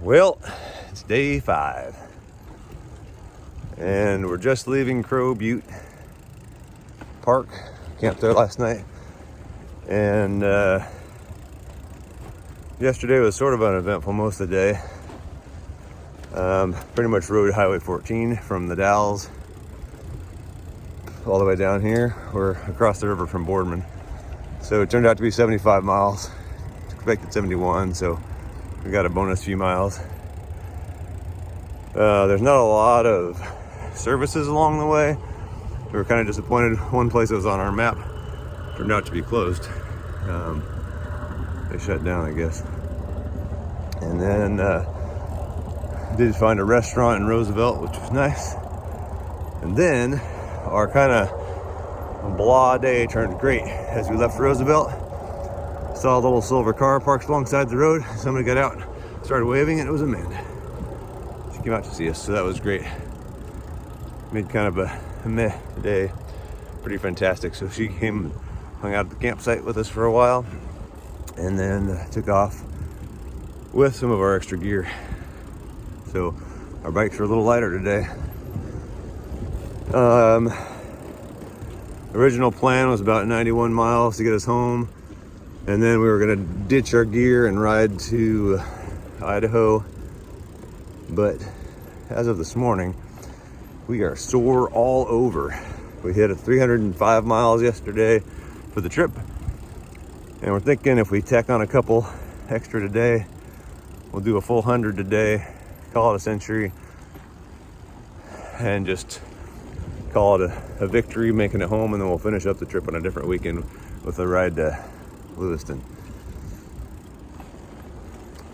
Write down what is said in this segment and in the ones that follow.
Well, it's day 5, and we're just leaving Crow Butte Park. Camped there last night, and yesterday was sort of uneventful most of the day. Pretty much rode Highway 14 from the Dalles all the way down here. We're across the river from Boardman, so it turned out to be 75 miles. Expected 71, so we got a bonus few miles. There's not a lot of services along the way. We were kind of disappointed. One place that was on our map turned out to be closed. They shut down, I guess. And then did find a restaurant in Roosevelt, which was nice. And then our kind of blah day turned great as we left Roosevelt. Saw a little silver car parked alongside the road. Somebody got out, started waving, and it was Amanda. She came out to see us, so that was great. Made kind of a meh day, pretty fantastic. So she came and hung out at the campsite with us for a while, and then took off with some of our extra gear. So our bikes are a little lighter today. Original plan was about 91 miles to get us home, and then we were gonna ditch our gear and ride to Idaho. But as of this morning, we are sore all over. We hit 305 miles yesterday for the trip, and we're thinking if we tack on a couple extra today, we'll do a full 100 today, call it a century, and just call it a victory, making it home, and then we'll finish up the trip on a different weekend with a ride to Lewiston.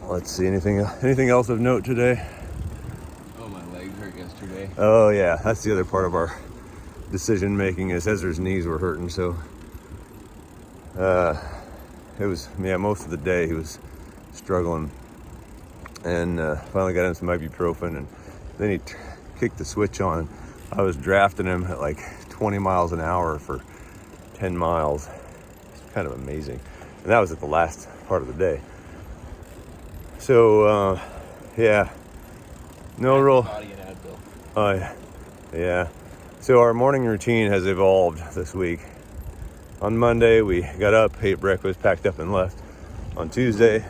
Let's see, anything else of note today? Oh, my legs hurt yesterday. Oh yeah, that's the other part of our decision making, is Ezra's knees were hurting. So it was, most of the day he was struggling, and finally got him some ibuprofen, and then he kicked the switch on. I was drafting him at like 20 miles an hour for 10 miles. It's kind of amazing. And that was at the last part of the day. So yeah, no real. Body and Advil. Yeah. So our morning routine has evolved this week. On Monday, we got up, ate breakfast, packed up, and left. On Tuesday,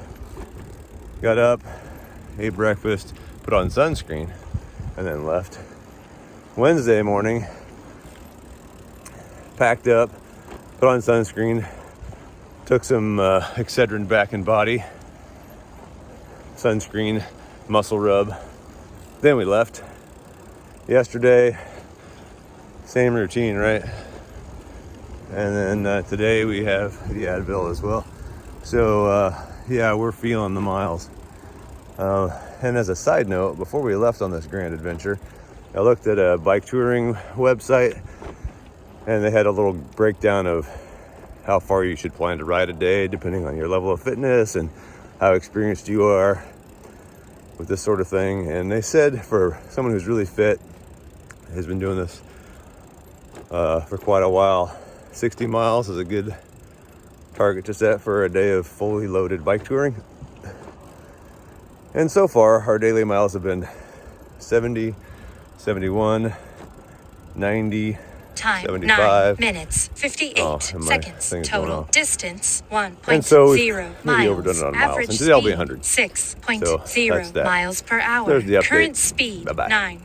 got up, ate breakfast, put on sunscreen, and then left. Wednesday morning, packed up, put on sunscreen, took some Excedrin back in body, sunscreen, muscle rub, then we left. Yesterday, same routine, right? And then today we have the Advil as well. So yeah, we're feeling the miles. And as a side note, before we left on this grand adventure, I looked at a bike touring website, and they had a little breakdown of how far you should plan to ride a day, depending on your level of fitness and how experienced you are with this sort of thing. And they said for someone who's really fit, has been doing this for quite a while, 60 miles is a good target to set for a day of fully loaded bike touring. And so far, our daily miles have been 70, 71, 90, Time 75 9 minutes 58 seconds. Total distance 1.0 and so miles. maybe overdone it on miles. Average And today I'll be speed 100. 6.0 So that's that. miles per hour. There's the update. Current speed Bye-bye. 9.